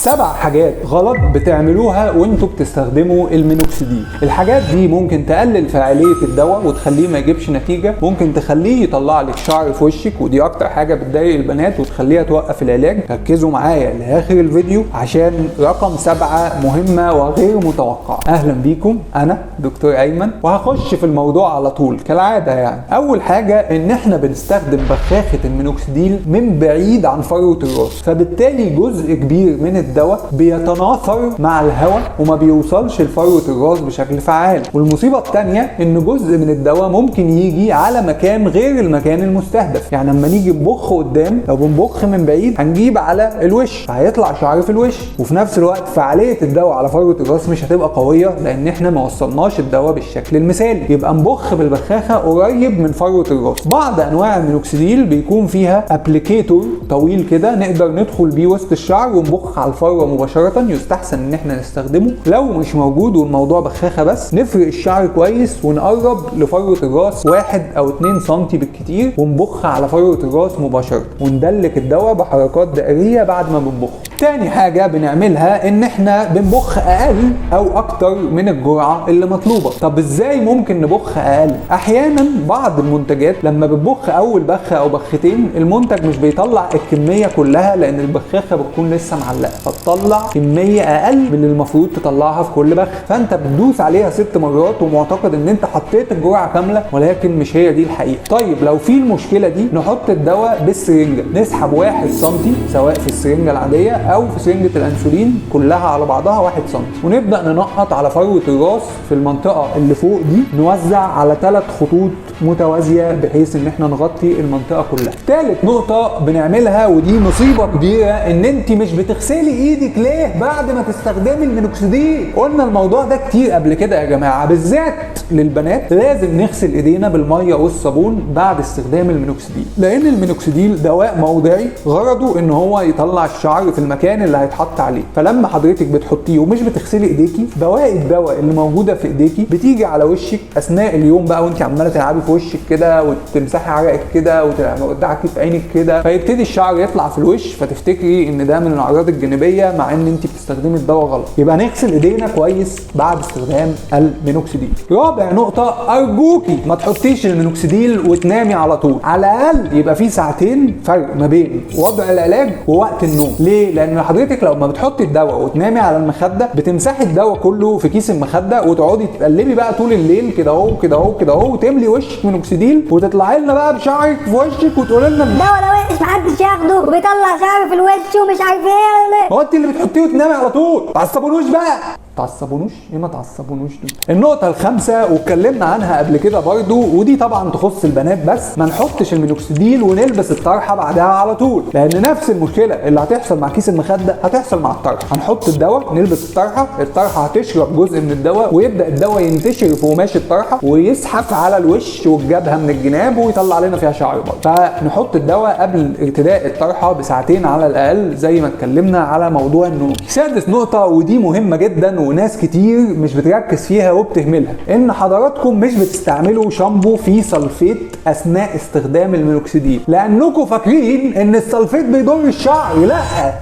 7 حاجات غلط بتعملوها وانتوا بتستخدموا المينوكسيديل. الحاجات دي ممكن تقلل فعالية الدواء وتخليه ما يجيبش نتيجة، ممكن تخليه يطلع لك شعر في وشك، ودي اكتر حاجة بتضايق البنات وتخليها توقف العلاج. ركزوا معايا لاخر الفيديو عشان رقم 7 مهمة وغير متوقعة. اهلا بيكم، انا دكتور ايمن وهخش في الموضوع على طول كالعادة. يعني اول حاجة ان احنا بنستخدم بخاخة المينوكسيديل من بعيد عن فروة الراس، فبالتالي جزء كبير من الدواء بيتناثر مع الهواء وما بيوصلش لفروة الراس بشكل فعال. والمصيبة الثانية ان جزء من الدواء ممكن يجي على مكان غير المكان المستهدف. يعني لما نيجي نبخ قدام، لو بنبخ من بعيد هنجيب على الوش فهيطلع شعر في الوش، وفي نفس الوقت فعالية الدواء على فروة الراس مش هتبقى قوية لان احنا ما وصلناش الدواء بالشكل المثالي. يبقى نبخ بالبخاخة قريب من فروة الراس. بعض انواع المينوكسيديل بيكون فيها ابليكيتور طويل كده نقدر ندخل بيه وسط الشعر ونبخ على الفروة مباشرة. يستحسن ان احنا نستخدمه. لو مش موجود والموضوع بخاخة بس، نفرق الشعر كويس ونقرب لفروة الراس 1 أو 2 سم بالكتير ونبخ على فروة الراس مباشرة، وندلك الدواء بحركات دائرية بعد ما بنبخ. تاني حاجة بنعملها ان احنا بنبخ اقل او اكتر من الجرعة اللي مطلوبة. طب ازاي ممكن نبخ اقل؟ احيانا بعض المنتجات لما بتبخ اول بخة او بختين المنتج مش بيطلع الكمية كلها لان البخاخة بتكون لسه معلقة، فتطلع كمية اقل من اللي المفروض تطلعها في كل بخ، فانت بتدوس عليها 6 مرات ومعتقد ان انت حطيت الجرعة كاملة، ولكن مش هي دي الحقيقة. طيب لو في المشكلة دي نحط الدواء بالسرنجة، نسحب 1 سم سواء في السرنجة العادية او في سرنجة الانسولين كلها على بعضها 1 سم، ونبدأ ننقط على فروة الراس في المنطقة اللي فوق دي، نوزع على 3 خطوط متوازية بحيث ان احنا نغطي المنطقة كلها. ثالث نقطة بنعملها ودي مصيبة كبيرة، ان انت مش بتغسلي ايدك ليه بعد ما تستخدمي المينوكسيديل. قلنا الموضوع ده كتير قبل كده يا جماعة، بالذات للبنات لازم نغسل ايدينا بالمية والصابون بعد استخدام المينوكسيديل، لان المينوكسيديل دواء موضعي غرضه ان هو يطلع الشعر في المكان اللي هيتحط عليه. فلما حضرتك بتحطيه ومش بتغسلي ايديكي، بواقي الدواء اللي موجودة في ايديكي بتيجي على وشك اثناء اليوم بقى وانت عمالة تلعبي في وشك كده وتمسحي عرقك كده وتدعكي في عينك كده، فيبتدي الشعر يطلع في الوش فتفتكري ان ده من الاعراض الجانبية مع ان انت بتستخدمي الدواء غلط. يبقى نغسل ايدينا كويس بعد استخدام المينوكسيديل. رابع نقطة، ارجوكي ما تحطيش المينوكسيديل وتنامي على طول، على الاقل يبقى في 2 ساعتين فرق ما بين وضع العلاج ووقت النوم. ليه؟ لان حضرتك لو ما بتحطي الدواء وتنامي على المخدة بتمسحي الدواء كله في كيس المخدة وتقعدي تقلبي بقى طول الليل كده اهو كده اهو كده اهو وتملي وشك مينوكسيديل وتطلعي لنا بقى بشعرك في وشك وتقولي لنا الدواء ده وحش محدش ياخده وبيطلع شعر في الوش ومش عارف ايه. هو انت اللي بتحطيه وتنامي على طول؟ تعصبونوش بقى. تعصبونوش؟ ايه ما تعصبونوش دي؟ النقطة الخامسة واتكلمنا عنها قبل كده برضو، ودي طبعا تخص البنات بس، ما نحطش المينوكسيديل ونلبس الطرحة بعدها على طول، لأن نفس المشكلة اللي هتحصل مع كيس المخدة هتحصل مع الطرحة. هنحط الدواء نلبس الطرحة هتشرب جزء من الدواء ويبدأ الدواء ينتشر في قماش الطرحة ويزحف على الوش والجبهة من الجناب ويطلع لنا فيها شعر برضه. فنحط الدواء قبل ارتداء الطرحة ب2 ساعتين على الأقل زي ما اتكلمنا على موضوع النوم. سادس نقطة ودي مهمة جدا وناس كتير مش بتركز فيها وبتهملها، ان حضراتكم مش بتستعملوا شامبو فيه سلفيت اثناء استخدام المينوكسيديل، لانكم فاكرين ان السلفيت بيضر الشعر. لا،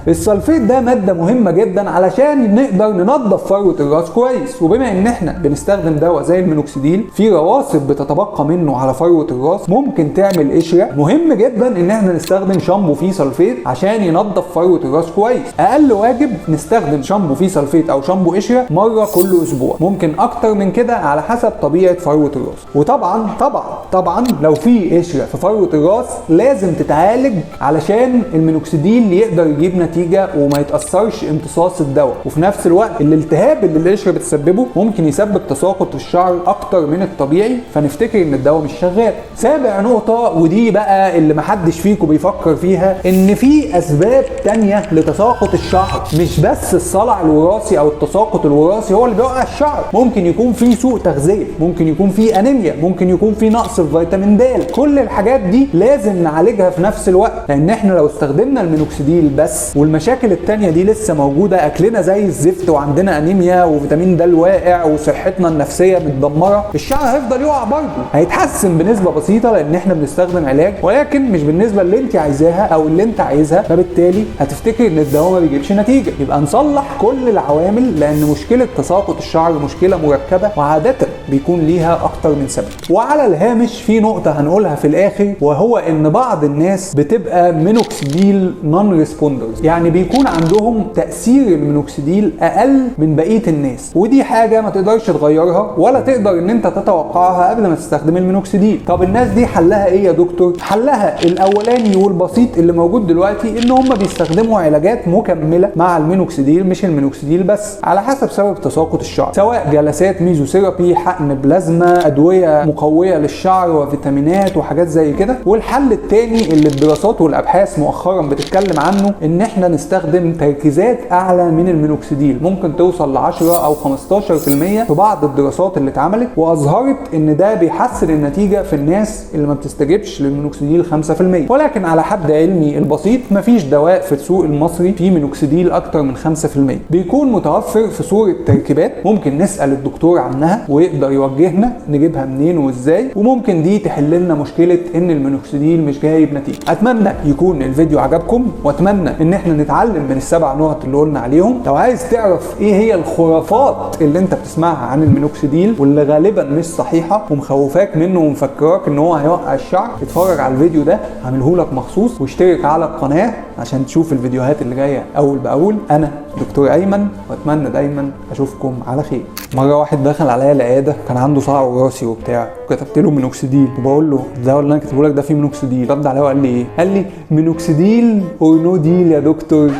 السلفيت ده مادة مهمة جدا علشان نقدر ننظف فروة الراس كويس. وبما ان احنا بنستخدم دواء زي المينوكسيديل في رواسب بتتبقى منه على فروة الراس ممكن تعمل قشرة، مهم جدا ان احنا نستخدم شامبو فيه سلفيت عشان ينظف فروة الراس كويس. اقل واجب نستخدم شامبو فيه سلفيت او شامبو قشرة مرة كل اسبوع، ممكن اكتر من كده على حسب طبيعة فروة الراس. وطبعا طبعا طبعا لو في قشرة في فروة الراس لازم تتعالج علشان المينوكسيديل يقدر يجيب نتيجة وما يتأثرش امتصاص الدواء. وفي نفس الوقت الالتهاب اللي القشرة بتسببه ممكن يسبب تساقط في الشعر اكتر من الطبيعي، فنفتكر ان الدواء مش شغال. سابع نقطة ودي بقى اللي محدش فيكم بيفكر فيها، ان في اسباب تانية لتساقط الشعر، مش بس الصلع الوراثي او التساقط التساقط الوراثي هو اللي بيوقع الشعر، ممكن يكون في سوء تغذيه، ممكن يكون في انيميا، ممكن يكون في نقص في فيتامين د. كل الحاجات دي لازم نعالجها في نفس الوقت، لان احنا لو استخدمنا المينوكسيديل بس والمشاكل التانية دي لسه موجوده، اكلنا زي الزفت وعندنا انيميا وفيتامين د واقع وصحتنا النفسيه متدمره، الشعر هيفضل يقع برضه. هيتحسن بنسبه بسيطه لان احنا بنستخدم علاج، ولكن مش بالنسبه اللي انت عايزاها او اللي انت عايزها، فبالتالي هتفتكر ان الدواء ما بيجيبش نتيجه. يبقى نصلح كل العوامل، لان مشكله تساقط الشعر مشكله مركبه وعاده بيكون ليها اكتر من سبب. وعلى الهامش في نقطه هنقولها في الاخر، وهو ان بعض الناس بتبقى مينوكسيديل نون ريسبوندرز، يعني بيكون عندهم تاثير المينوكسيديل اقل من بقيه الناس، ودي حاجه ما تقدرش تغيرها ولا تقدر ان انت تتوقعها قبل ما تستخدم المينوكسيديل. طب الناس دي حلها ايه يا دكتور؟ حلها الاولاني والبسيط اللي موجود دلوقتي، ان هم بيستخدموا علاجات مكمله مع المينوكسيديل، مش المينوكسيديل بس، على حسب سبب تساقط الشعر، سواء جلسات ميزوثيرابي، حقن بلازما، ادويه مقويه للشعر وفيتامينات وحاجات زي كده. والحل الثاني اللي الدراسات والابحاث مؤخرا بتتكلم عنه، ان احنا نستخدم تركيزات اعلى من المينوكسيديل، ممكن توصل ل 10 او 15% في بعض الدراسات اللي اتعملت، واظهرت ان ده بيحسن النتيجه في الناس اللي ما بتستجبش للمينوكسيديل 5%. ولكن على حد علمي البسيط مفيش دواء في السوق المصري فيه مينوكسيديل اكتر من 5%، بيكون متوفر في صوره تركيبات، ممكن نسال الدكتور عنها ويقدر يوجهنا نجيبها منين وازاي، وممكن دي تحل لنا مشكله ان المينوكسيديل مش جايب نتيجه. اتمنى يكون الفيديو عجبكم، واتمنى ان احنا نتعلم من ال7 نقط اللي قلنا عليهم. لو عايز تعرف ايه هي الخرافات اللي انت بتسمعها عن المينوكسيديل واللي غالبا مش صحيحه ومخوفاك منه ومفكراك ان هو هيوقع الشعر، اتفرج على الفيديو ده عامله لك مخصوص، واشترك على القناه عشان تشوف الفيديوهات اللي جايه اول باول. انا دكتور ايمن، واتمنى دايما اشوفكم على خير. مره واحد دخل عليا العياده كان عنده صلع وراثي وبتاع، كتبت له مينوكسيديل وبقول له الدواء اللي انا كاتبه لك ده فيه مينوكسيديل. رد عليا وقال لي ايه؟ قال لي مينوكسيديل اور نو ديل يا دكتور.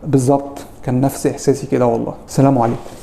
بالظبط كان نفس احساسي كده والله. السلام عليكم.